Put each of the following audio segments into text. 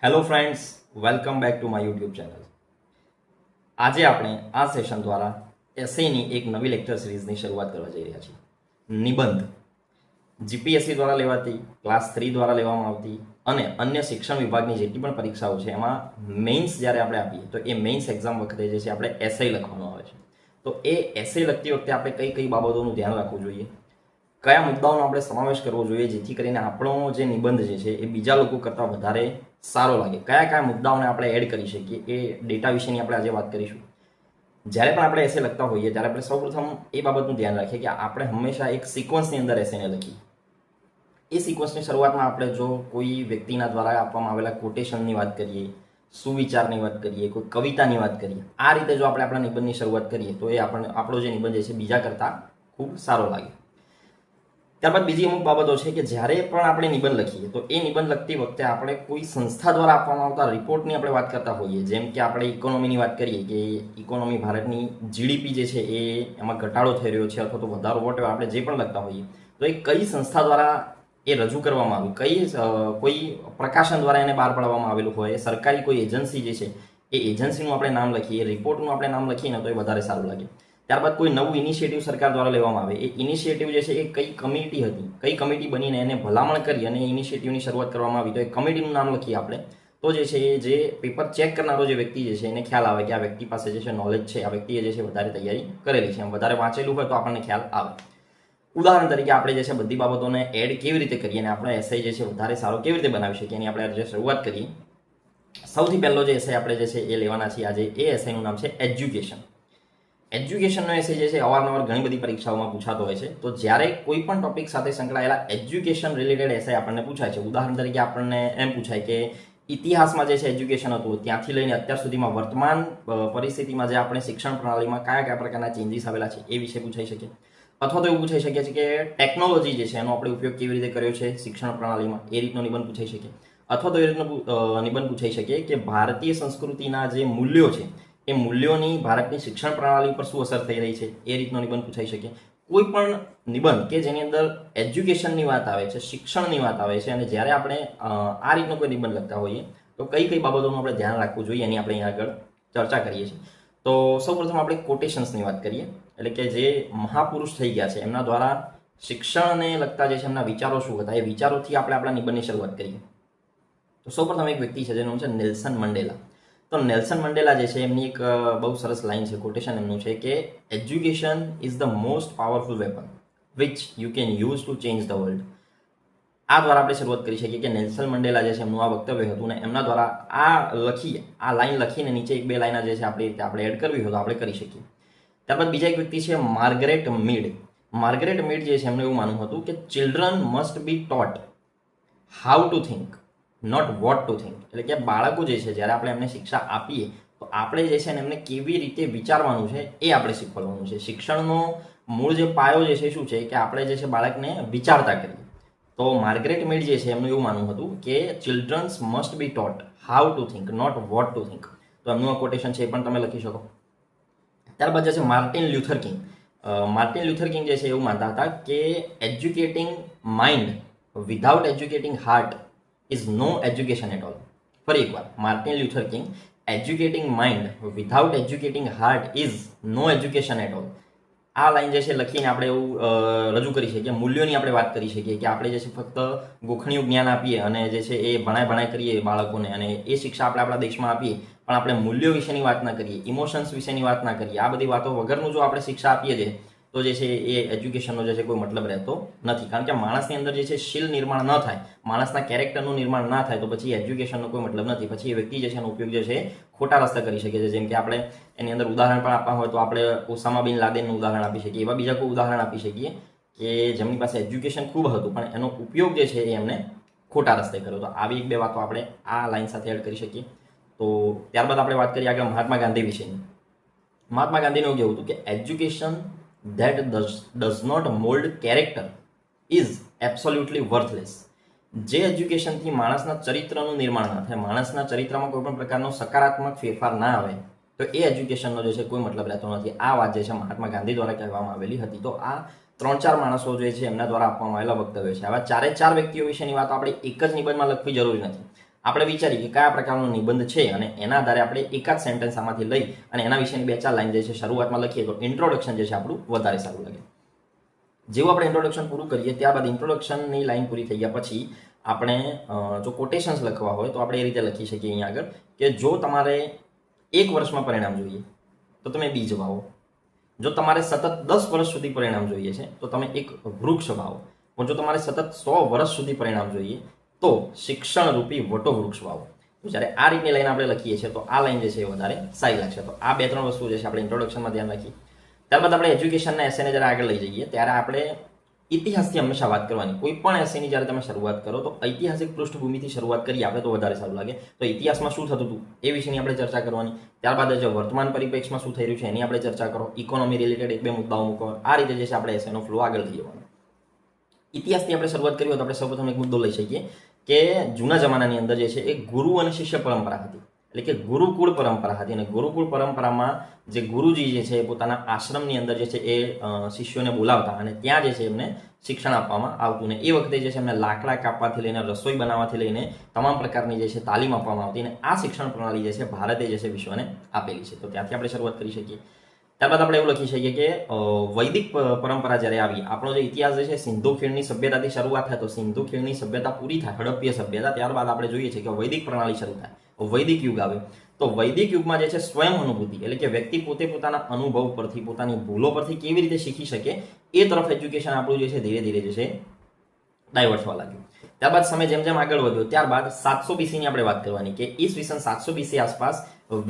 Hello friends, welcome back to my YouTube channel. આજે આપણે આ સેશન દ્વારા એસએની એક નવી લેક્ચર સિરીઝની શરૂઆત કરવા જઈ રહ્યા છીએ. નિબંધ જીપીએસસી દ્વારા લેવાતી, ક્લાસ 3 દ્વારા લેવામાં આવતી અને અન્ય શિક્ષણ વિભાગની જેટલી પણ પરીક્ષાઓ છે એમાં મેઇન્સ જ્યારે આપણે આપીએ તો એ મેઇન્સ એક્ઝામ વખતે જે છે આપણે એસએ લખવાનું આવે છે. તો એ એસએ લખતી વખતે આપણે કઈ કઈ બાબતોનું ધ્યાન રાખવું જોઈએ, કયા મુદ્દાઓનો આપણે સમાવેશ કરવો જોઈએ જેથી કરીને આપણો જે નિબંધ જે છે એ બીજા લોકો કરતાં વધારે સારો લાગે, કયા કયા મુદ્દાઓને આપણે એડ કરી શકીએ એ ડેટા વિશેની આપણે આજે વાત કરીશું. જ્યારે પણ આપણે એસે લખતા હોઈએ ત્યારે આપણે સૌપ્રથમ એ બાબતનું ધ્યાન રાખીએ કે આપણે હંમેશા એક સિક્વન્સની અંદર એસેને લખીએ. એ સિક્વન્સની શરૂઆતમાં આપણે જો કોઈ વ્યક્તિના દ્વારા આપવામાં આવેલા કોટેશનની વાત કરીએ, સુવિચારની વાત કરીએ, કોઈ કવિતાની વાત કરીએ, આ રીતે જો આપણે આપણા નિબંધની શરૂઆત કરીએ તો એ આપણો જે નિબંધ છે બીજા કરતાં ખૂબ સારો લાગે. ત્યારબાદ બીજી અમુક બાબતો છે કે જ્યારે પણ આપણે નિબંધ લખીએ તો એ નિબંધ લખતી વખતે આપણે કોઈ સંસ્થા દ્વારા આપવામાં આવતા રિપોર્ટની આપણે વાત કરતા હોઈએ, જેમ કે આપણે ઇકોનોમીની વાત કરીએ કે ઇકોનોમી ભારતની જીડીપી જે છે એ એમાં ઘટાડો થઈ રહ્યો છે અથવા તો વધારો, વોટ આપણે જે પણ લખતા હોઈએ તો એ કઈ સંસ્થા દ્વારા એ રજૂ કરવામાં આવ્યું, કોઈ પ્રકાશન દ્વારા એને બહાર પાડવામાં આવેલું હોય, સરકારી કોઈ એજન્સી જે છે એ એજન્સીનું આપણે નામ લખીએ, રિપોર્ટનું આપણે નામ લખીએ ને તો એ વધારે સારું લાગે. ત્યારબાદ કોઈ નવું ઇનિશિયેટિવ સરકાર દ્વારા લેવામાં આવે, એ ઇનિશિયેટિવ જે છે એ કઈ કમિટી હતી, કઈ કમિટી બનીને એને ભલામણ કરી અને ઇનિશિયેટિવની શરૂઆત કરવામાં આવી તો એ કમિટીનું નામ લખીએ આપણે તો જે છે એ જે પેપર ચેક કરનારો જે વ્યક્તિ જે છે એને ખ્યાલ આવે કે આ વ્યક્તિ પાસે જે છે નોલેજ છે, આ વ્યક્તિએ જે છે વધારે તૈયારી કરેલી છે, એમ વધારે વાંચેલું હોય તો આપણને ખ્યાલ આવે. ઉદાહરણ તરીકે આપણે જે છે બધી બાબતોને એડ કેવી રીતે કરીએ અને આપણે એસઆઈ જે છે વધારે સારો કેવી રીતે બનાવી શકીએ એની આપણે આજે શરૂઆત કરીએ. સૌથી પહેલો જે એસઆઈ આપણે જે છે એ લેવાના છીએ આજે, એ એસઆઈનું નામ છે એજ્યુકેશન. એજ્યુકેશનનો એસે જે છે અવારનવાર ઘણી બધી પરીક્ષાઓમાં પૂછાતો હોય છે. તો જ્યારે કોઈ પણ ટોપિક સાથે સંકળાયેલા એજ્યુકેશન રિલેટેડ એસે આપણને પૂછાય છે, ઉદાહરણ તરીકે આપણને એમ પૂછાય કે ઇતિહાસમાં જે છે એજ્યુકેશન હતું ત્યાંથી લઈને અત્યાર સુધીમાં વર્તમાન પરિસ્થિતિમાં જે આપણે શિક્ષણ પ્રણાલીમાં કયા કયા પ્રકારના ચેન્જીસ આવેલા છે એ વિશે પૂછાઈ શકે. અથવા તો એવું પૂછાઈ શકે છે કે ટેકનોલોજી જે છે એનો આપણે ઉપયોગ કેવી રીતે કર્યો છે શિક્ષણ પ્રણાલીમાં, એ રીતનો નિબંધ પૂછાઈ શકે. અથવા તો એ રીતનો નિબંધ પૂછાઈ શકે કે ભારતીય સંસ્કૃતિના જે મૂલ્યો છે એ મૂલ્યોની ભારતની શિક્ષણ પ્રણાલી પર શું અસર થઈ રહી છે, એ રીતનો નિબંધ પૂછાઈ શકે. કોઈ પણ નિબંધ કે જેની અંદર એજ્યુકેશનની વાત આવે છે, શિક્ષણની વાત આવે છે, અને જ્યારે આપણે આ રીતનો કોઈ નિબંધ લખતા હોઈએ તો કઈ કઈ બાબતોનું આપણે ધ્યાન રાખવું જોઈએ એની આપણે અહીંયા આગળ ચર્ચા કરીએ છીએ. તો સૌપ્રથમ આપણે કોટેશન્સની વાત કરીએ, એટલે કે જે મહાપુરુષ થઈ ગયા છે એમના દ્વારા શિક્ષણને લગતા જે છે એમના વિચારો શું હતા, એ વિચારોથી આપણે આપણા નિબંધની શરૂઆત કરીએ. તો સૌપ્રથમ એક વ્યક્તિ છે જેનું નામ છે નેલ્સન મંડેલા. તો નેલ્સન મંડેલા જે છે એમની એક બહુ સરસ લાઈન છે, કોટેશન એમનું છે કે education is the most powerful weapon which you can use to change the world. આ દ્વારા આપણે શરૂઆત કરી શકીએ કે નેલ્સન મંડેલા જે છે એમનું આ વક્તવ્ય હતું ને એમના દ્વારા આ લાઈન લખીને નીચે એક બે લાઈન જે છે આપણી રીતે આપણે એડ કરવી હોય તો આપણે કરી શકીએ. ત્યારબાદ બીજા એક વ્યક્તિ છે માર્ગરેટ મીડ. માર્ગરેટ મીડ જે છે એમનું એવું માનવું હતું કે children must be taught how to think, not what to think. એટલે કે બાળકો જે છે જ્યારે આપણે એમને શિક્ષા આપીએ તો આપણે જે છે ને એમને કેવી રીતે વિચારવાનું છે એ આપણે શીખવાડવાનું છે. શિક્ષણનો મૂળ જે પાયો જે છે શું છે કે આપણે જે છે બાળકને વિચારતા કરીએ. તો માર્ગરેટ મીડ જે છે એમનું એવું માનવું હતું કે childrens must be taught how to think, not what to think. તો એમનું આ કોટેશન છે એ પણ તમે લખી શકો. ત્યારબાદ જે છે Martin Luther King. Martin Luther King જે છે એવું માનતા હતા કે educating mind without educating heart is no education at all. ફરી એકવાર, Martin Luther King, educating mind without educating heart is no education at all. આ લાઈન જે છે લખીને આપણે એવું રજૂ કરી શકીએ. મૂલ્યોની આપણે વાત કરી શકીએ કે આપણે જે છે ફક્ત ગોખણીયું જ્ઞાન આપીએ અને જે છે એ ભણાય કરીએ બાળકોને અને એ શિક્ષા આપણે આપણા દેશમાં આપીએ પણ આપણે મૂલ્યો વિશેની વાત ના કરીએ, ઇમોશન્સ વિશેની વાત ના કરીએ, આ બધી વાતો વગરનું જો આપણે શિક્ષા આપીએ છીએ તો જે છે એ એજ્યુકેશનનો જે છે કોઈ મતલબ રહેતો નથી. કારણ કે માણસની અંદર જે છે શીલ નિર્માણ ન થાય, માણસના કેરેક્ટરનું નિર્માણ ના થાય તો પછી એજ્યુકેશનનો કોઈ મતલબ નથી. પછી એ વ્યક્તિ જે છે એનો ઉપયોગ જે છે ખોટા રસ્તે કરી શકે છે. જેમ કે આપણે એની અંદર ઉદાહરણ પણ આપવા હોય તો આપણે ઓસામા બિન લાદેનનું ઉદાહરણ આપી શકીએ, એવા બીજા કોઈ ઉદાહરણ આપી શકીએ કે જેમની પાસે એજ્યુકેશન ખૂબ હતું પણ એનો ઉપયોગ જે છે એ એમને ખોટા રસ્તે કર્યો. તો આવી એક બે વાતો આપણે આ લાઈન સાથે એડ કરી શકીએ. તો ત્યારબાદ આપણે વાત કરીએ આગળ મહાત્મા ગાંધી વિશેની. મહાત્મા ગાંધીનું એવું કહેવું હતું કે education that does not mold character is absolutely worthless. જે એજ્યુકેશનથી માણસના ચરિત્રનું નિર્માણ ના થાય, માણસના ચરિત્રમાં કોઈ પણ પ્રકારનો સકારાત્મક ફેરફાર ના આવે તો એ એજ્યુકેશનનો જે છે કોઈ મતલબ રહેતો નથી. આ વાત જે છે મહાત્મા ગાંધી દ્વારા કહેવામાં આવેલી હતી. તો આ 3-4 માણસો જે છે એમના દ્વારા આપવામાં આવેલા વક્તવ્ય છે. આવા 4 વ્યક્તિઓ વિશેની વાત આપણે એક જ નિબંધમાં લખવી જરૂરી નથી. આપણે વિચારીએ કે કયા પ્રકારનો નિબંધ છે અને એના આધારે આપણે એકાદ સેન્ટેન્સ આમાંથી લઈ અને એના વિશેની 2-4 લાઈન જે છે શરૂઆતમાં લખીએ તો ઇન્ટ્રોડક્શન જે છે આપણું વધારે સારું લાગે. જેવું આપણે ઇન્ટ્રોડક્શન પૂરું કરીએ ત્યારબાદ ઇન્ટ્રોડક્શનની લાઈન પૂરી થઈ ગયા પછી આપણે જો કોટેશન્સ લખવા હોય તો આપણે એ રીતે લખી શકીએ અહીંયા આગળ કે જો તમારે 1 વર્ષમાં પરિણામ જોઈએ તો તમે બીજ વાવો, જો તમારે સતત 10 વર્ષ સુધી પરિણામ જોઈએ છે તો તમે એક વૃક્ષ વાવો, પણ જો તમારે સતત 100 વર્ષ સુધી પરિણામ જોઈએ તો શિક્ષણ રૂપી વટો વૃક્ષ વાવો. તો જ્યારે આ રીતની લાઈન આપણે લખીએ છીએ તો આ લાઈન જે છે એ વધારે સારી લાગશે. તો આ 2-3 વસ્તુ જે છે આપણે ઇન્ટ્રોડક્શનમાં ધ્યાન રાખીએ. ત્યારબાદ આપણે એજ્યુકેશનના એસેને જ્યારે આગળ લઈ જઈએ ત્યારે આપણે ઇતિહાસથી હંમેશા વાત કરવાની. કોઈ પણ એસેની જ્યારે તમે શરૂઆત કરો તો ઐતિહાસિક પૃષ્ઠભૂમિથી શરૂઆત કરીએ આપણે તો વધારે સારું લાગે. તો ઇતિહાસમાં શું થતું હતું એ વિશેની આપણે ચર્ચા કરવાની. ત્યારબાદ જે વર્તમાન પરિપ્રેક્ષમાં શું થઈ રહ્યું છે એની આપણે ચર્ચા કરો. ઇકોનોમી રિલેટેડ 1-2 મુદ્દાઓ મૂકો. આ રીતે જે છે આપણે એસેનો ફ્લો આગળ લઈ જવાનો. ઇતિહાસથી આપણે શરૂઆત કરી હોય તો આપણે સૌપ્રથમ એક મુદ્દો લઈ શકીએ કે જૂના જમાનાની અંદર જે છે એ ગુરુ અને શિષ્ય પરંપરા હતી, એટલે કે ગુરુકુળ પરંપરા હતી. અને ગુરુકુળ પરંપરામાં જે ગુરુજી જે છે એ પોતાના આશ્રમની અંદર જે છે એ શિષ્યોને બોલાવતા અને ત્યાં જે છે એમને શિક્ષણ આપવામાં આવતું. ને એ વખતે જે છે એમને લાકડા કાપવાથી લઈને રસોઈ બનાવવાથી લઈને તમામ પ્રકારની જે છે તાલીમ આપવામાં આવતી. અને આ શિક્ષણ પ્રણાલી જે છે ભારતે જે છે વિશ્વને આપેલી છે. તો ત્યાંથી આપણે શરૂઆત કરી શકીએ. ત્યારબાદ આપણે એવું લખી શકીએ કે વૈદિક પરંપરા જ્યારે આવી, આપણો જે ઇતિહાસ જે છે સિંધુ ખીણની સભ્યતાથી શરૂઆત થાય તો સિંધુ ખીણની સભ્યતા પૂરી થાય, હડપ્પીય સભ્યતા, ત્યારબાદ આપણે જોઈએ છીએ કે વૈદિક પ્રણાલી શરૂ થાય, વૈદિક યુગ આવે. તો વૈદિક યુગમાં જે છે સ્વયં અનુભૂતિ એટલે કે વ્યક્તિ પોતે પોતાના અનુભવ પરથી પોતાની ભૂલો પરથી કેવી રીતે શીખી શકે એ તરફ એજ્યુકેશન આપણું જે છે ધીરે ધીરે જે છે ડાયવર્ટ થવા લાગ્યું. ત્યારબાદ સમય જેમ જેમ આગળ વધ્યો ત્યારબાદ 700 BC-ની આપણે વાત કરવાની કે ઈસવીસન 700 BC આસપાસ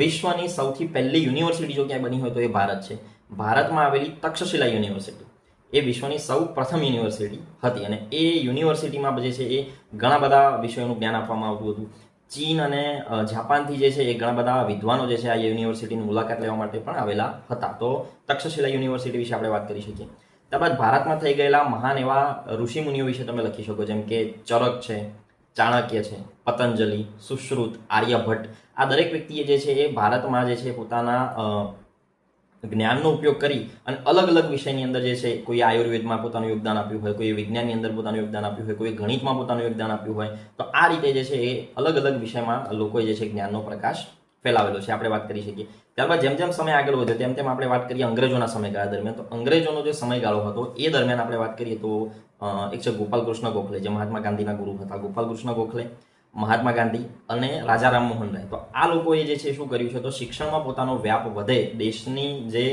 વિશ્વની સૌથી પહેલી યુનિવર્સિટી જો ક્યાંય બની હોય તો એ ભારત છે. ભારતમાં આવેલી તક્ષશિલા યુનિવર્સિટી એ વિશ્વની સૌ પ્રથમ યુનિવર્સિટી હતી અને એ યુનિવર્સિટીમાં જે છે એ ઘણા બધા વિષયોનું જ્ઞાન આપવામાં આવતું હતું. ચીન અને જાપાનથી જે છે એ ઘણા બધા વિદ્વાનો જે છે આ યુનિવર્સિટીની મુલાકાત લેવા માટે પણ આવેલા હતા. તો તક્ષશિલા યુનિવર્સિટી વિશે આપણે વાત કરી શકીએ. ત્યારબાદ ભારતમાં થઈ ગયેલા મહાન એવા ઋષિમુનિઓ વિશે તમે લખી શકો, જેમ કે ચરક છે, ચાણક્ય છે, પતંજલિ, સુશ્રુત, આર્યભટ્ટ. આ દરેક વ્યક્તિએ જે છે એ ભારતમાં જે છે પોતાના જ્ઞાનનો ઉપયોગ કરી અને અલગ અલગ વિષયની અંદર જે છે કોઈ આયુર્વેદમાં પોતાનું યોગદાન આપ્યું હોય, કોઈ વિજ્ઞાનની અંદર પોતાનું યોગદાન આપ્યું હોય, કોઈ ગણિતમાં પોતાનું યોગદાન આપ્યું હોય. તો આ રીતે જે છે એ અલગ અલગ વિષયમાં લોકોએ જે છે જ્ઞાનનો પ્રકાશ ફેલાવેલો છે, આપણે વાત કરી શકીએ. ત્યારબાદ જેમ જેમ સમય આગળ વધ્યો તેમ તેમ આપણે વાત કરીએ અંગ્રેજોના સમયગાળા દરમિયાન. તો અંગ્રેજોનો જે સમયગાળો હતો એ દરમિયાન આપણે વાત કરીએ તો એક છે ગોપાલકૃષ્ણ ગોખલે, જે મહાત્મા ગાંધીના ગુરુ હતા. ગોપાલકૃષ્ણ ગોખલે, મહાત્મા ગાંધી અને રાજા રામમોહન રાય. તો આ લોકોએ જે છે શું કર્યું છે તો શિક્ષણમાં પોતાનો વ્યાપ વધે, દેશની જે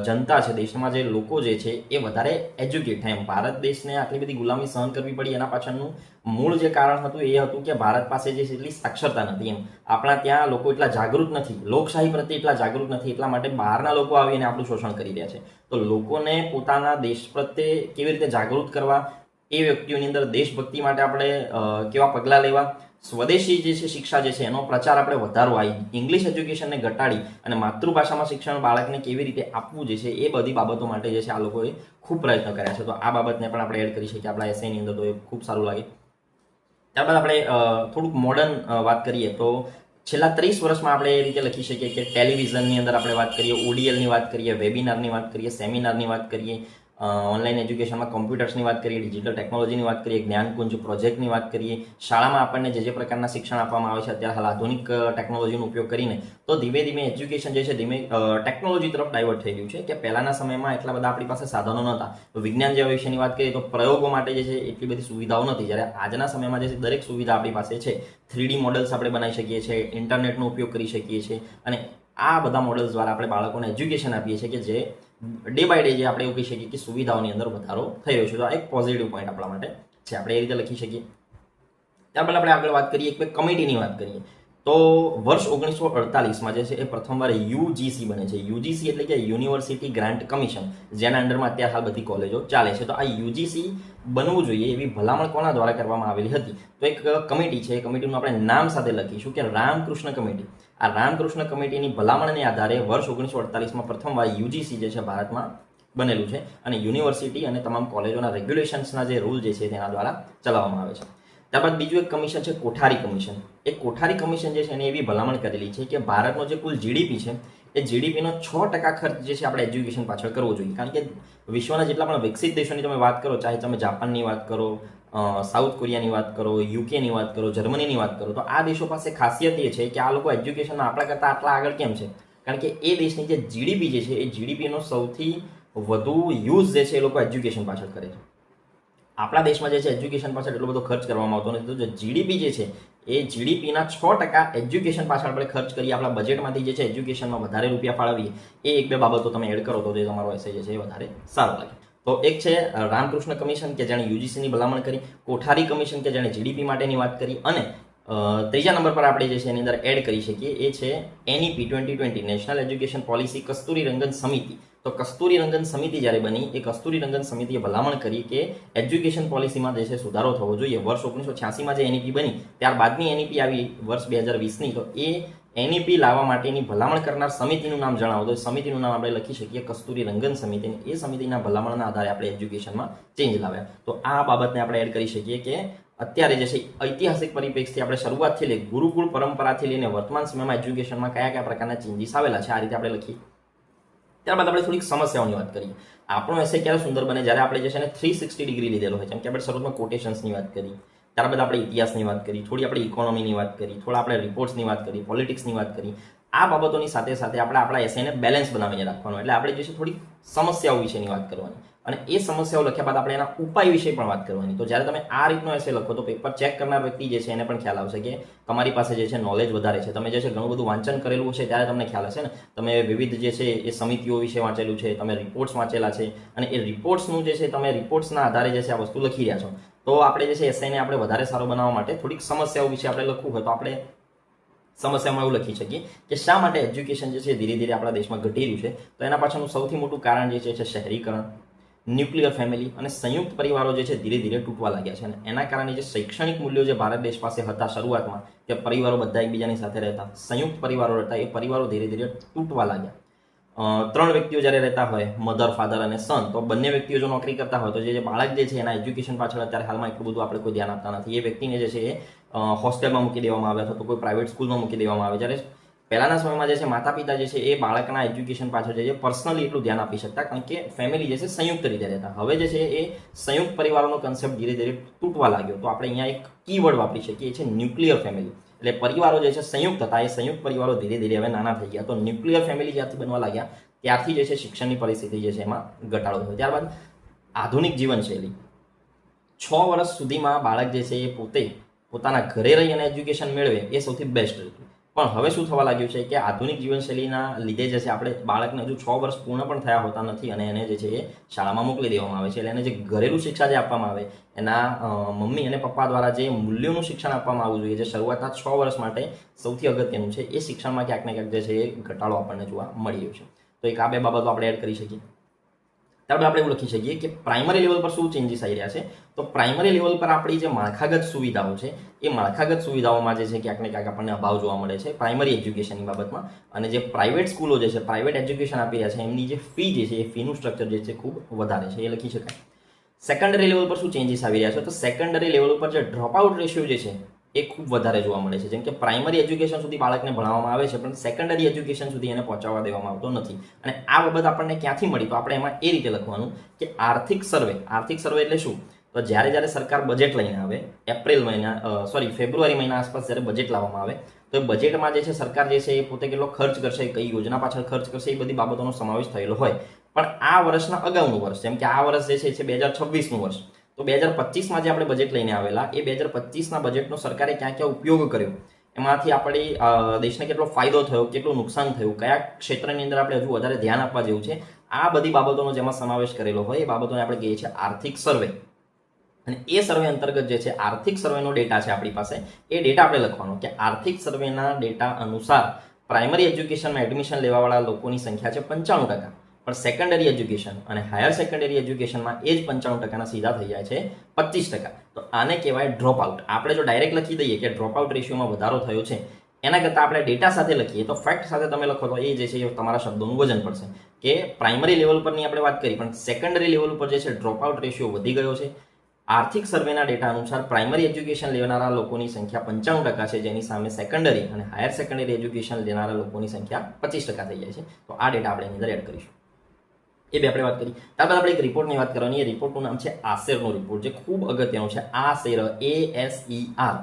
જનતા છે, દેશમાં જે લોકો જે છે એ વધારે એજ્યુકેટ થાય. એમ ભારત દેશને આટલી બધી ગુલામી સહન કરવી પડી એના પાછળનું મૂળ જે કારણ હતું એ હતું કે ભારત પાસે જે છે એટલી સાક્ષરતા નથી. એમ આપણા ત્યાં લોકો એટલા જાગૃત નથી, લોકશાહી પ્રત્યે એટલા જાગૃત નથી, એટલા માટે બહારના લોકો આવીને આપણું શોષણ કરી રહ્યા છે. તો લોકોને પોતાના દેશ પ્રત્યે કેવી રીતે જાગૃત કરવા, એ વ્યક્તિઓની અંદર દેશભક્તિ માટે આપણે કેવા પગલાં લેવા, સ્વદેશી જે છે શિક્ષા જે છે એનો પ્રચાર આપણે વધારવો, ઇંગ્લિશ એજ્યુકેશનને ઘટાડી અને માતૃભાષામાં શિક્ષણ બાળકને કેવી રીતે આપવું જે છે એ બધી બાબતો માટે જે છે આ લોકોએ ખૂબ પ્રયત્ન કર્યા છે. તો આ બાબતને પણ આપણે એડ કરી શકીએ આપણા એસેની અંદર, તો એ ખૂબ સારું લાગે. ત્યારબાદ આપણે થોડુંક મોડર્ન વાત કરીએ તો છેલ્લા 30 વર્ષમાં આપણે એ રીતે લખી શકીએ કે ટેલિવિઝનની અંદર આપણે વાત કરીએ, ઓડીએલની વાત કરીએ, વેબિનારની વાત કરીએ, સેમિનારની વાત કરીએ, ઓનલાઈન એજ્યુકેશનમાં કોમ્પ્યુટર્સની વાત કરીએ, ડિજિટલ ટેકનોલોજીની વાત કરીએ, જ્ઞાનકુંજ પ્રોજેક્ટની વાત કરીએ. શાળામાં આપણને જે પ્રકારના શિક્ષણ આપવામાં આવે છે અત્યારે હાલ આધુનિક ટેકનોલોજીનો ઉપયોગ કરીને, તો ધીમે ધીમે એજ્યુકેશન જે છે ધીમે ટેકનોલોજી તરફ ડાયવર્ટ થઈ ગયું છે. કે પહેલાના સમયમાં એટલા બધા આપણી પાસે સાધનો નહોતા. વિજ્ઞાન જેવા વિષયની વાત કરીએ તો પ્રયોગો માટે જે છે એટલી બધી સુવિધાઓ નથી, જ્યારે આજના સમયમાં જે છે દરેક સુવિધા આપણી પાસે છે. 3D મોડલ્સ આપણે બનાવી શકીએ છીએ, ઇન્ટરનેટનો ઉપયોગ કરી શકીએ છીએ અને આ બધા મોડલ્સ દ્વારા આપણે બાળકોને એજ્યુકેશન આપીએ છીએ કે જે ડે બાય ડે જે આપણે એવું કહી શકીએ કે સુવિધાઓની અંદર વધારો થઈ રહ્યો છે. તો આ એક પોઝિટિવ પોઈન્ટ આપણા માટે છે, આપણે એ રીતે લખી શકીએ. ત્યારબાદ આપણે આગળ વાત કરીએ, એક કમિટીની વાત કરીએ તો વર્ષ 1948માં જે છે એ પ્રથમવાર યુજીસી બને છે. યુજીસી એટલે કે યુનિવર્સિટી ગ્રાન્ટ કમિશન, જેના અંડરમાં અત્યારે હાલ બધી કોલેજો ચાલે છે. તો આ યુજીસી બનવું જોઈએ એવી ભલામણ કોના દ્વારા કરવામાં આવેલી હતી? તો એક કમિટી છે, એ કમિટીનું આપણે નામ સાથે લખીશું કે રામકૃષ્ણ કમિટી. આ રામકૃષ્ણ કમિટીની ભલામણને આધારે વર્ષ 1948માં પ્રથમવાર યુજીસી જે છે ભારતમાં બનેલું છે અને યુનિવર્સિટી અને તમામ કોલેજોના રેગ્યુલેશન્સના જે રૂલ જે છે તેના દ્વારા ચલાવવામાં આવે છે. ત્યારબાદ બીજું એક કમિશન છે કોઠારી કમિશન. એ કોઠારી કમિશન જે છે એને એવી ભલામણ કરેલી છે કે ભારતનો જે કુલ જીડીપી છે એ જીડીપીનો 6% ખર્ચ જે છે આપણે એજ્યુકેશન પાછળ કરવો જોઈએ. કારણ કે વિશ્વના જેટલા પણ વિકસિત દેશોની તમે વાત કરો, ચાહે તમે જાપાનની વાત કરો, સાઉથ કોરિયાની વાત કરો, યુકેની વાત કરો, જર્મનીની વાત કરો, તો આ દેશો પાસે ખાસિયત એ છે કે આ લોકો એજ્યુકેશનમાં આપણા કરતાં આટલા આગળ કેમ છે? કારણ કે એ દેશની જે જીડીપી જે છે એ જીડીપીનો સૌથી વધુ યુઝ જે છે એ લોકો એજ્યુકેશન પાછળ કરે છે. આપણા દેશમાં જે છે એજ્યુકેશન પાછળ એટલો બધો ખર્ચ કરવામાં આવતો નથી. તો જે જીડીપી જે છે એ જીડીપીના 6% એજ્યુકેશન પાછળ આપણે ખર્ચ કરીએ, આપણા બજેટમાંથી જે છે એજ્યુકેશનમાં વધારે રૂપિયા ફાળવીએ, એ એક બે બાબતો તમે એડ કરો તો જે તમારો એસે જે છે એ વધારે સારો લાગે. તો એક છે રામકૃષ્ણ કમિશન કે જેણે યુજીસીની ભલામણ કરી, કોઠારી કમિશન કે જેણે જીડીપી માટેની વાત કરી, અને ત્રીજા નંબર પર આપણે જે છે એની અંદર એડ કરી શકીએ એ છે એનઈપી 2020 નેશનલ એજ્યુકેશન પોલિસી કસ્તુરી રંગન સમિતિ. તો કસ્તુરી રંગન સમિતિ જ્યારે બની, એ કસ્તુરી રંગન સમિતિએ ભલામણ કરી કે એજ્યુકેશન પોલિસીમાં જે છે સુધારો થવો જોઈએ. વર્ષ 1986માં જે એનઈપી બની ત્યારબાદની એનઈપી આવી વર્ષ 2020ની, તો એ એનઈપી લાવવા માટેની ભલામણ કરનાર સમિતિનું નામ જણાવો. તો સમિતિનું નામ આપણે લખી શકીએ કસ્તુરી રંગન સમિતિની. એ સમિતિના ભલામણના આધારે આપણે એજ્યુકેશનમાં ચેન્જ લાવ્યા. તો આ બાબતને આપણે એડ કરી શકીએ કે અત્યારે જે છે ઐતિહાસિક પરિપ્રેક્ષથી આપણે શરૂઆતથી લઈ ગુરુકુળ પરંપરાથી લઈને વર્તમાન સમયમાં એજ્યુકેશનમાં કયા કયા પ્રકારના ચેન્જીસ આવેલા છે, આ રીતે આપણે લખીએ. ત્યારબાદ આપણે થોડીક સમસ્યાઓની વાત કરીએ. આપણો એસે ક્યારે સુંદર બને? જ્યારે આપણે જે છે ને 360 ડિગ્રી લીધેલો હોય. જેમ કે આપણે શરૂઆતમાં કોટેશન્સની વાત કરી, ત્યારબાદ આપણે ઇતિહાસની વાત કરી, થોડી આપણે ઇકોનોમીની વાત કરી, થોડા આપણે રિપોર્ટ્સની વાત કરી, પોલિટિક્સની વાત કરી. આ બાબતોની સાથે સાથે આપણે આપણા એસેને બેલેન્સ બનાવીને રાખવાનું. એટલે આપણે જે છે થોડી સમસ્યાઓ વિશેની વાત કરવાની, અને એ સમસ્યાઓ લખ્યા બાદ આપણે એના ઉપાય વિશે પણ વાત કરવાની. તો જ્યારે તમે આ રીતનો એસે લખો તો પેપર ચેક કરનાર વ્યક્તિ જે છે એને પણ ખ્યાલ આવશે કે તમારી પાસે જે છે નોલેજ વધારે છે, તમે જે છે ઘણું બધું વાંચન કરેલું છે, ત્યારે તમને ખ્યાલ હશે ને. તમે વિવિધ જે છે એ સમિતિઓ વિશે વાંચેલું છે, તમે રિપોર્ટ્સ વાંચેલા છે, અને એ રિપોર્ટ્સનું જે છે તમે રિપોર્ટ્સના આધારે જે છે આ વસ્તુ લખી રહ્યા છો. તો આપણે જે છે એસેને આપણે વધારે સારો બનાવવા માટે થોડીક સમસ્યાઓ વિશે આપણે લખવું હોય તો આપણે સમસ્યામાં એવું લખી શકીએ કે શા માટે એજ્યુકેશન જે છે ધીરે ધીરે આપણા દેશમાં ઘટી રહ્યું છે. તો એના પાછળનું સૌથી મોટું કારણ જે છે શહેરીકરણ, ન્યુક્લિયર ફેમિલી અને સંયુક્ત પરિવારો જે છે ધીરે ધીરે તૂટવા લાગ્યા છે. અને એના કારણે જે શૈક્ષણિક મૂલ્યો જે ભારત દેશ પાસે હતા શરૂઆતમાં, કે પરિવારો બધા એકબીજાની સાથે રહેતા, સંયુક્ત પરિવારો રહેતા, એ પરિવારો ધીરે ધીરે તૂટવા લાગ્યા. 3 વ્યક્તિઓ જ્યારે રહેતા હોય, મધર, ફાધર અને સન, તો બંને વ્યક્તિઓ જો નોકરી કરતા હોય તો જે બાળક જે છે એના એજ્યુકેશન પાછળ અત્યારે હાલમાં એટલું બધું આપણે કોઈ ધ્યાન આપતા નથી. એ વ્યક્તિને જે છે એ હોસ્ટેલમાં મૂકી દેવામાં આવે અથવા તો કોઈ પ્રાઇવેટ સ્કૂલમાં મૂકી દેવામાં આવે. જ્યારે પહેલાના સમયમાં જે છે માતા પિતા જે છે એ બાળકના એજ્યુકેશન પાછળ જે છે પર્સનલી એટલું ધ્યાન આપી શકતા, કારણ કે ફેમિલી જે છે સંયુક્ત રીતે રહેતા. હવે જે છે એ સંયુક્ત પરિવારોનો કન્સેપ્ટ ધીરે ધીરે તૂટવા લાગ્યો. તો આપણે અહીંયા એક કીવર્ડ વાપરી શકીએ, એ છે ન્યુક્લિયર ફેમિલી. એટલે પરિવારો જે છે સંયુક્ત હતા, એ સંયુક્ત પરિવારો ધીરે ધીરે હવે નાના થઈ ગયા. તો ન્યુક્લિયર ફેમિલી જ્યારથી બનવા લાગ્યા ત્યારથી જે છે શિક્ષણની પરિસ્થિતિ જે છે એમાં ઘટાડો થયો. ત્યારબાદ આધુનિક જીવનશૈલી. 6 વર્ષ સુધીમાં બાળક જે છે એ પોતે પોતાના ઘરે રહી અને એજ્યુકેશન મેળવે એ સૌથી બેસ્ટ હતું. પણ હવે શું થવા લાગ્યું છે કે આધુનિક જીવનશૈલીના લીધે જે છે આપણે બાળકને હજુ 6 વર્ષ પૂર્ણ પણ થયા હોતા નથી અને એને જે છે એ શાળામાં મોકલી દેવામાં આવે છે. એટલે એને જે ઘરેલું શિક્ષા જે આપવામાં આવે, એના મમ્મી અને પપ્પા દ્વારા જે મૂલ્યોનું શિક્ષણ આપવામાં આવવું જોઈએ, જે શરૂઆતના 6 વર્ષ માટે સૌથી અગત્યનું છે, એ શિક્ષણમાં ક્યાંક ને ક્યાંક જે છે એ ઘટાડો આપણને જોવા મળી રહ્યો છે. તો એક આ બે બાબતો આપણે એડ કરી શકીએ. ત્યારબાદ આપણે એવું લખી શકીએ કે પ્રાઇમરી લેવલ પર શું ચેન્જીસ આવી રહ્યા છે. તો પ્રાઇમરી લેવલ પર આપણી જે માળખાગત સુવિધાઓ છે, એ માળખાગત સુવિધાઓમાં જે છે ક્યાંક ને ક્યાંક આપણને અભાવ જોવા મળે છે પ્રાઇમરી એજ્યુકેશનની બાબતમાં. અને જે પ્રાઇવેટ સ્કૂલો જે છે, પ્રાઇવેટ એજ્યુકેશન આપી રહ્યા છે, એમની જે ફી જે છે એ ફીનું સ્ટ્રક્ચર જે છે ખૂબ વધારે છે, એ લખી શકાય. સેકન્ડરી લેવલ પર શું ચેન્જીસ આવી રહ્યા છે? તો સેકન્ડરી લેવલ ઉપર જે ડ્રોપ આઉટ રેશિયો જે છે એ ખૂબ વધારે જોવા મળે છે. જેમ કે પ્રાઇમરી એજ્યુકેશન સુધી બાળકને ભણાવવામાં આવે છે, પણ સેકન્ડરી એજ્યુકેશન સુધી એને પહોંચાડવા દેવામાં આવતો નથી. અને આ બાબત આપણને ક્યાંથી મળી? તો આપણે એમાં એ રીતે લખવાનું કે આર્થિક સર્વે. આર્થિક સર્વે એટલે શું? તો જ્યારે સરકાર બજેટ લઈને આવે, ફેબ્રુઆરી મહિના આસપાસ જ્યારે બજેટ લાવવામાં આવે, તો એ બજેટમાં જે છે સરકાર જે છે એ પોતે કેટલો ખર્ચ કરશે, કઈ યોજના પાછળ ખર્ચ કરશે, એ બધી બાબતોનો સમાવેશ થયેલો હોય. પણ આ વર્ષના અગાઉનું વર્ષ, જેમ કે આ વર્ષ જે છે 2026નું વર્ષ, તો 2025માં જે આપણે બજેટ લઈને આવેલા, એ 2025ના બજેટનો સરકારે ક્યાં ક્યાં ઉપયોગ કર્યો, એમાંથી આપણી દેશને કેટલો ફાયદો થયો, કેટલું નુકસાન થયું, કયા ક્ષેત્રની અંદર આપણે હજુ વધારે ધ્યાન આપવા જેવું છે, આ બધી બાબતોનો જેમાં સમાવેશ કરેલો હોય, એ બાબતોને આપણે કહીએ છીએ આર્થિક સર્વે. અને એ સર્વે અંતર્ગત જે છે આર્થિક સર્વેનો ડેટા છે આપણી પાસે, એ ડેટા આપણે લખવાનો કે આર્થિક સર્વેના ડેટા અનુસાર પ્રાઇમરી એજ્યુકેશનમાં એડમિશન લેવાવાળા લોકોની સંખ્યા છે 95%, પણ સેકન્ડરી એજ્યુકેશન અને હાયર સેકન્ડરી એજ્યુકેશનમાં એ જ 95%ના સીધા થઈ જાય છે 25%. તો આને કહેવાય ડ્રોપ આઉટ. આપણે જો ડાયરેક્ટ લખી દઈએ કે ડ્રોપ આઉટ રેશિયોમાં વધારો થયો છે, એના કરતાં આપણે ડેટા સાથે લખીએ તો ફેક્ટ સાથે તમે લખો તો એ જે છે એ તમારા શબ્દોનું વજન પડશે. કે પ્રાઇમરી લેવલ પરની આપણે વાત કરી, પણ સેકન્ડરી લેવલ ઉપર જે છે ડ્રોપ આઉટ રેશિયો વધી ગયો છે. આર્થિક સર્વેના ડેટા અનુસાર પ્રાઇમરી એજ્યુકેશન લેનારા લોકોની સંખ્યા 95% છે, જેની સામે સેકન્ડરી અને હાયર સેકન્ડરી એજ્યુકેશન લેનારા લોકોની સંખ્યા 25% થઈ જાય છે. તો આ ડેટા આપણે એની અંદર એડ કરીશું. એ બે આપણે વાત કરી. ત્યારબાદ આપણે એક રિપોર્ટની વાત કરવાની. એ રિપોર્ટનું નામ છે આસેરનો રિપોર્ટ, જે ખૂબ અગત્યનો છે. આસેર, ASER,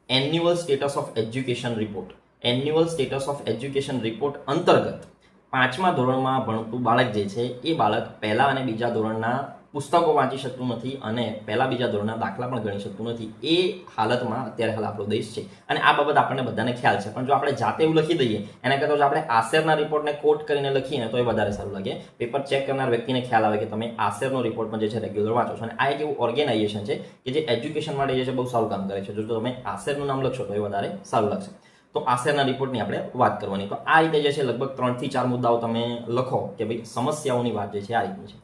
annual status of education report. Annual status of education report અંતર્ગત 5મા ધોરણમાં ભણતું બાળક જે છે એ બાળક પહેલા અને બીજા ધોરણના પુસ્તકો વાંચી શકતું નથી અને પહેલા બીજા ધોરણના દાખલા પણ ગણી શકતું નથી. એ હાલતમાં અત્યારે હાલ આપણો દેશ છે અને આ બાબત આપણને બધાને ખ્યાલ છે. પણ જો આપણે જાતે એવું લખી દઈએ એના કરતાં જો આપણે આસેરના રિપોર્ટને કોટ કરીને લખીએ ને તો એ વધારે સારું લાગે. પેપર ચેક કરનાર વ્યક્તિને ખ્યાલ આવે કે તમે આસેરનો રિપોર્ટ પણ જે છે રેગ્યુલર વાંચો છો. અને આ એક એવું ઓર્ગેનાઇઝેશન છે કે જે એજ્યુકેશન માટે જે છે બહુ સારું કામ કરે છે. જો તમે આસેરનું નામ લખશો તો એ વધારે સારું લાગશે. તો આસેરના રિપોર્ટની આપણે વાત કરવાની. તો આ રીતે જે છે લગભગ 3 થી 4 મુદ્દાઓ તમે લખો કે ભાઈ સમસ્યાઓની વાત જે છે આ રીતની છે.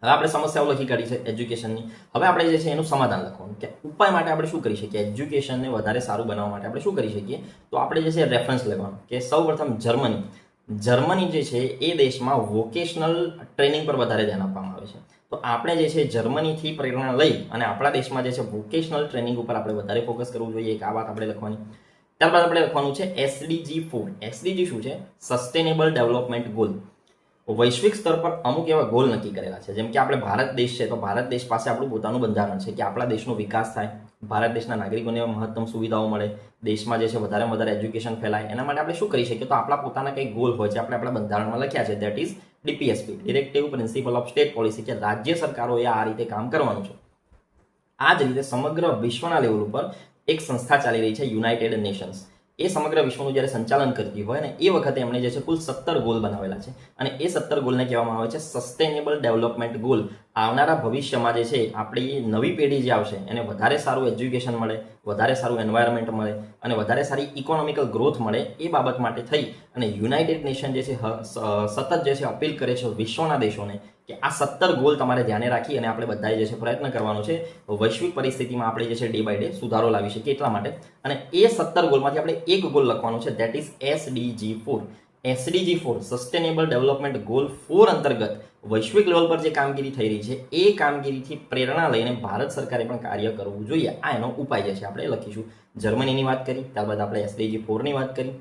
હવે આપણે સમસ્યાઓ લખી કાઢી છે એજ્યુકેશનની. હવે આપણે જે છે એનું સમાધાન લખવાનું કે ઉપાય માટે આપણે શું કરી શકીએ, એજ્યુકેશનને વધારે સારું બનાવવા માટે આપણે શું કરી શકીએ. તો આપણે જે છે રેફરન્સ લેવાનું કે સૌપ્રથમ જર્મની જે છે એ દેશમાં વોકેશનલ ટ્રેનિંગ પર વધારે ધ્યાન આપવામાં આવે છે. તો આપણે જે છે જર્મનીથી પ્રેરણા લઈ અને આપણા દેશમાં જે છે વોકેશનલ ટ્રેનિંગ ઉપર આપણે વધારે ફોકસ કરવું જોઈએ. એક આ વાત આપણે લખવાની. ત્યારબાદ આપણે લખવાનું છે SDG 4. SDG શું છે? Sustainable development goal. વૈશ્વિક સ્તર પર અમુક એવા ગોલ નક્કી કરેલા છે. જેમ કે આપણે ભારત દેશ છે તો ભારત દેશ પાસે આપણું પોતાનું બંધારણ છે કે આપણા દેશનો વિકાસ થાય, ભારત દેશના નાગરિકોને મહત્તમ સુવિધાઓ મળે, દેશમાં જે છે વધારે વધારે એજ્યુકેશન ફેલાય. એના માટે આપણે શું કરી શકીએ? તો આપણા પોતાના કંઈક ગોલ હોય છે, આપણે આપણા બંધારણમાં લખ્યા છે. That is DPSP, directive principal of state policy, કે રાજ્ય સરકારોએ આ રીતે કામ કરવાનું છે. આ જ રીતે સમગ્ર વિશ્વના લેવલ ઉપર એક સંસ્થા ચાલી રહી છે, યુનાઇટેડ નેશન્સ. એ સમગ્ર વિશ્વનું જ્યારે સંચાલન કરતી હોય ને એ વખતે એમણે જે છે કુલ 17 ગોલ બનાવેલા છે અને એ 17 ગોલને કહેવામાં આવે છે સસ્ટેનેબલ ડેવલપમેન્ટ ગોલ. આવનારા ભવિષ્યમાં જે છે આપણી નવી પેઢી જે આવશે એને વધારે સારું એજ્યુકેશન મળે, વધારે સારું એન્વાયરમેન્ટ મળે અને વધારે સારી ઇકોનોમિકલ ગ્રોથ મળે, એ બાબત માટે થઈ અને યુનાઇટેડ નેશન જે છે સતત જે છે અપીલ કરે છે વિશ્વના દેશોને કે આ 17 ગોલ તમારે ધ્યાને રાખી અને આપણે બધાએ જે છે પ્રયત્ન કરવાનો છે વૈશ્વિક પરિસ્થિતિમાં આપણે જે છે ડે બાય ડે સુધારો લાવી શકીએ એટલા માટે. અને એ 17 ગોલમાંથી આપણે એક ગોલ લખવાનો છે, that is SDG 4. SDG 4 sustainable development goal 4 અંતર્ગત વૈશ્વિક લેવલ પર જે કામગીરી થઈ રહી છે એ કામગીરીથી પ્રેરણા લઈને ભારત સરકારે પણ કાર્ય કરવું જોઈએ. આ એનો ઉપાય જે છે આપણે લખીશું. જર્મનીની વાત કરી, ત્યારબાદ આપણે SDG 4ની વાત કરી,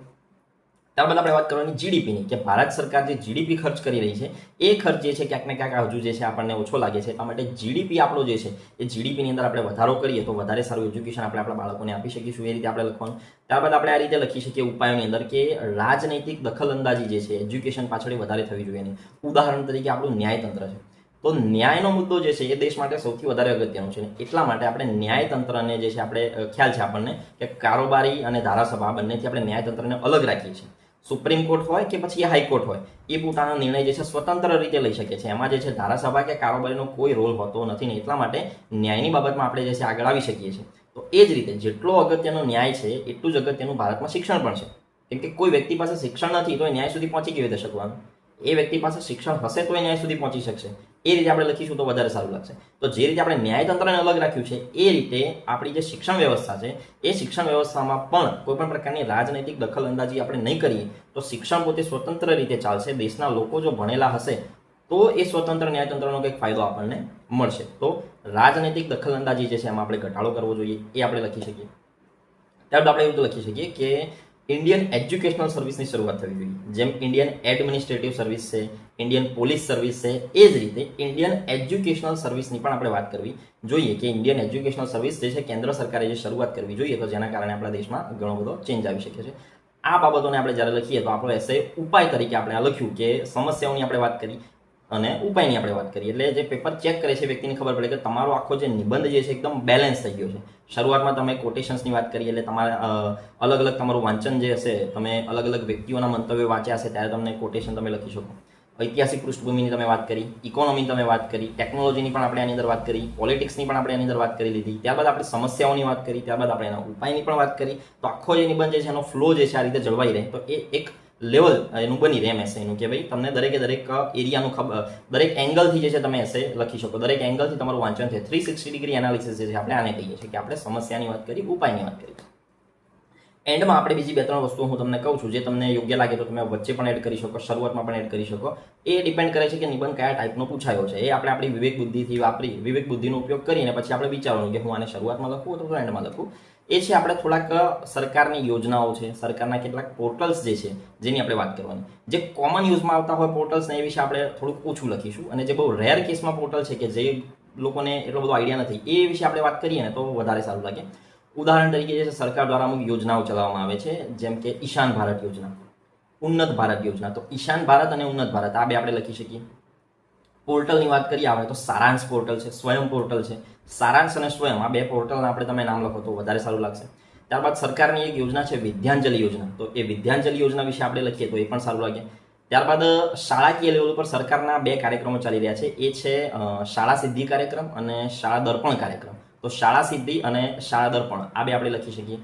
ત્યારબાદ આપણે વાત કરવાની જીડીપીની, કે ભારત સરકાર જે જીડીપી ખર્ચ કરી રહી છે એ ખર્ચ જે છે ક્યાંક ને ક્યાંક હજુ જે છે આપણને ઓછો લાગે છે. એટલા માટે જીડીપી આપણો જે છે એ જીડીપીની અંદર આપણે વધારો કરીએ તો વધારે સારું એજ્યુકેશન આપણે આપણા બાળકોને આપી શકીશું. એ રીતે આપણે લખવાનું. ત્યારબાદ આપણે આ રીતે લખી શકીએ ઉપાયોની અંદર કે રાજનૈતિક દખલઅંદાજી જે છે એજ્યુકેશન પાછળ વધારે થવી જોઈએ નહીં. ઉદાહરણ તરીકે આપણું ન્યાયતંત્ર છે તો ન્યાયનો મુદ્દો જે છે એ દેશ માટે સૌથી વધારે અગત્યનો છે. એટલા માટે આપણે ન્યાયતંત્રને જે છે આપણે ખ્યાલ છે આપણને કે કારોબારી અને ધારાસભા બંનેથી આપણે ન્યાયતંત્રને અલગ રાખીએ છીએ. સુપ્રીમ કોર્ટ હોય કે પછી હાઈકોર્ટ હોય એ પોતાનો નિર્ણય જે છે સ્વતંત્ર રીતે લઈ શકે છે. એમાં જે છે ધારાસભા કે કારોબારીનો કોઈ રોલ હોતો નથી ને એટલા માટે ન્યાયની બાબતમાં આપણે જે છે આગળ આવી શકીએ છીએ. તો એ જ રીતે જેટલો અગત્યનો ન્યાય છે એટલું જ અગત્યનું ભારતમાં શિક્ષણ પણ છે. કેમ કે કોઈ વ્યક્તિ પાસે શિક્ષણ નથી તો એ ન્યાય સુધી પહોંચી કેવી રીતે શકવાનું? એ વ્યક્તિ પાસે શિક્ષણ હશે તો એ ન્યાય સુધી પહોંચી શકશે. એ રીતે આપણે લખીશું તો વધારે સારું લાગશે. તો જે રીતે આપણે ન્યાયતંત્રને અલગ રાખ્યું છે એ રીતે આપણી જે શિક્ષણ વ્યવસ્થા છે એ શિક્ષણ વ્યવસ્થામાં પણ કોઈ પણ પ્રકારની રાજનૈતિક દખલઅંદાજી આપણે નહીં કરીએ તો શિક્ષણ પોતે સ્વતંત્ર રીતે ચાલશે. દેશના લોકો જો ભણેલા હશે તો એ સ્વતંત્ર ન્યાયતંત્રનો કંઈક ફાયદો આપણને મળશે. તો રાજનૈતિક દખલઅંદાજી જે છે એમાં આપણે ઘટાડો કરવો જોઈએ એ આપણે લખી શકીએ. ત્યારબાદ આપણે એવું લખી શકીએ કે ઇન્ડિયન એજ્યુકેશનલ સર્વિસની શરૂઆત થવી જોઈએ. જેમ ઇન્ડિયન એડમિનિસ્ટ્રેટિવ સર્વિસ છે, ઇન્ડિયન પોલીસ સર્વિસ છે, એ જ રીતે ઇન્ડિયન એજ્યુકેશનલ સર્વિસની પણ આપણે વાત કરવી જોઈએ કે ઇન્ડિયન એજ્યુકેશનલ સર્વિસ જે છે કેન્દ્ર સરકારે જે શરૂઆત કરવી જોઈએ તો જેના કારણે આપણા દેશમાં ઘણો બધો ચેન્જ આવી શકે છે. આ બાબતોને આપણે જ્યારે લખીએ તો આપણો એસે ઉપાય તરીકે આપણે આ લખ્યું કે સમસ્યાઓની આપણે વાત કરી અને ઉપાયની આપણે વાત કરીએ. એટલે જે પેપર ચેક કરે છે વ્યક્તિને ખબર પડે કે તમારો આખો જે નિબંધ જે છે એકદમ બેલેન્સ થઈ ગયો છે. શરૂઆતમાં તમે કોટેશન્સની વાત કરી એટલે તમારે અલગ અલગ તમારું વાંચન જે હશે, તમે અલગ અલગ વ્યક્તિઓના મંતવ્યો વાંચ્યા હશે ત્યારે તમને કોટેશન તમે લખી શકો. ઐતિહાસિક પૃષ્ઠભૂમિની તમે વાત કરી, ઇકોનોમીની તમે વાત કરી, ટેકનોલોજીની પણ આપણે આની અંદર વાત કરી, પોલિટિક્સની પણ આપણે આની અંદર વાત કરી લીધી. ત્યારબાદ આપણે સમસ્યાઓની વાત કરી, ત્યારબાદ આપણે એના ઉપાયની પણ વાત કરી. તો આખો જે નિબંધ જે છે એનો ફ્લો જે છે આ રીતે જળવાઈ રહે તો એ એક લેવલ એનું બની રહે એમ એસેનું કે ભાઈ તમને દરેકે દરેક એરિયાનું ખબર, દરેક એંગલથી જે છે તમે એસે લખી શકો. દરેક એંગલથી તમારું વાંચન છે. 360 ડિગ્રી એનાલિસિસ જે છે આપણે આને કહીએ છીએ કે આપણે સમસ્યાની વાત કરી, ઉપાયની વાત કરી. એન્ડમાં આપણે બીજી 2-3 વસ્તુઓ હું તમને કહું છું જે તમને યોગ્ય લાગે તો તમે વચ્ચે પણ એડ કરી શકો, શરૂઆતમાં પણ એડ કરી શકો. એ ડિપેન્ડ કરે છે કે નિબંધ કયા ટાઈપનો પૂછાયો છે. એ આપણે આપણી વિવેક બુદ્ધિથી વાપરી, વિવેક બુદ્ધિનો ઉપયોગ કરીને પછી આપણે વિચારવાનું કે હું આને શરૂઆતમાં લખું અથવા એન્ડમાં લખું. એ છે આપણે થોડાક સરકારની યોજનાઓ છે, સરકારના કેટલાક પોર્ટલ્સ જે છે જેની આપણે વાત કરવાની. જે કોમન યુઝમાં આવતા હોય પોર્ટલ્સ ને એ વિશે આપણે થોડુંક ઓછું લખીશું, અને જે બહુ રેર કેસમાં પોર્ટલ છે કે જે લોકોને એટલો બધો આઈડિયા નથી એ વિશે આપણે વાત કરીએ ને તો વધારે સારું લાગે. ઉદાહરણ તરીકે જે છે સરકાર દ્વારા અમુક યોજનાઓ ચલાવવામાં આવે છે, જેમ કે ઈશાન ભારત યોજના, ઉન્નત ભારત યોજના. તો ઈશાન ભારત અને ઉન્નત ભારત આ બે આપણે લખી શકીએ. પોર્ટલની વાત કરીએ આવે તો સારાંશ પોર્ટલ છે, સ્વયં પોર્ટલ છે. સારાંશ અને સ્વયં આ બે પોર્ટલના આપણે તમે નામ લખો તો વધારે સારું લાગશે. ત્યારબાદ સરકારની એક યોજના છે વિદ્યાંજલિ યોજના, તો એ વિદ્યાંજલિ યોજના વિશે આપણે લખીએ તો એ પણ સારું લાગે. ત્યારબાદ શાળાકીય લેવલ પર સરકારના બે કાર્યક્રમો ચાલી રહ્યા છે, એ છે શાળા સિદ્ધિ કાર્યક્રમ અને શાળા દર્પણ કાર્યક્રમ. તો શાળા સિદ્ધિ અને શાળા દર્પણ આ બે આપણે લખી શકીએ.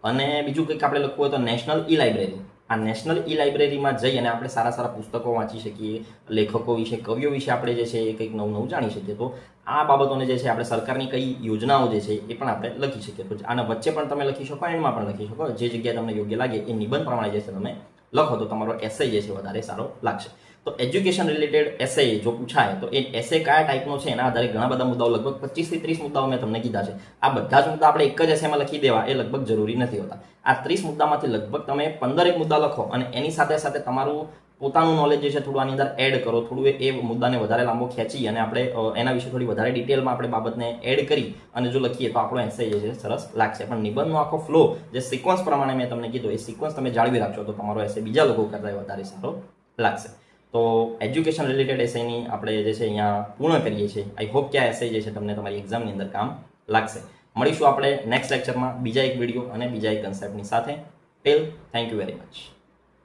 અને બીજું કંઈક આપણે લખવું હોય તો નેશનલ ઈ લાઇબ્રેરી. આ નેશનલ ઈ લાઇબ્રેરીમાં જઈ અને આપણે સારા સારા પુસ્તકો વાંચી શકીએ, લેખકો વિશે, કવિઓ વિશે આપણે જે છે એ કંઈક નવું નવું જાણી શકીએ. તો આ બાબતોને જે છે આપણે સરકારની કઈ યોજનાઓ જે છે એ પણ આપણે લખી શકીએ. તો આના વચ્ચે પણ તમે લખી શકો, એન્ડમાં પણ લખી શકો, જે જગ્યાએ તમને યોગ્ય લાગે એ નિબંધ પ્રમાણે જે છે તમે લખો તો તમારો એસે જે છે વધારે સારો લાગશે. તો એજ્યુકેશન રિલેટેડ એસે જો પૂછાય તો એ એસે કયા ટાઈપનો છે એના આધારે ઘણા બધા મુદ્દાઓ, લગભગ 25 થી 30 મુદ્દાઓ મેં તમને કીધા છે. આ બધા જ મુદ્દા આપણે એક જ એસેમાં લખી દેવા એ લગભગ જરૂરી નથી હોતા. આ 30 મુદ્દામાંથી લગભગ તમે 15 મુદ્દા લખો અને એની સાથે સાથે તમારું પોતાનું નોલેજ જે છે થોડું આની અંદર એડ કરો, થોડું એ મુદ્દાને વધારે લાંબો ખેંચી અને આપણે એના વિશે થોડી વધારે ડિટેલમાં આપણે બાબતને એડ કરી અને જો લખીએ તો આપણો એસે જે છે સરસ લાગશે. પણ નિબંધનો આખો ફ્લો જે સિક્વન્સ પ્રમાણે મેં તમને કીધું એ સિક્વન્સ તમે જાળવી રાખશો તો તમારો એસે બીજા લોકો કરતાં વધારે સારો લાગશે. તો એજ્યુકેશન રિલેટેડ એસેની આપણે જે છે અહીંયા પૂર્ણ કરીએ છીએ. આઈ હોપ કે આ એસે જે છે તમને તમારી એક્ઝામની અંદર કામ લાગશે. મળીશું આપણે નેક્સ્ટ લેક્ચરમાં બીજા એક વિડીયો અને બીજા એક કન્સેપ્ટની સાથે. Till thank you very much.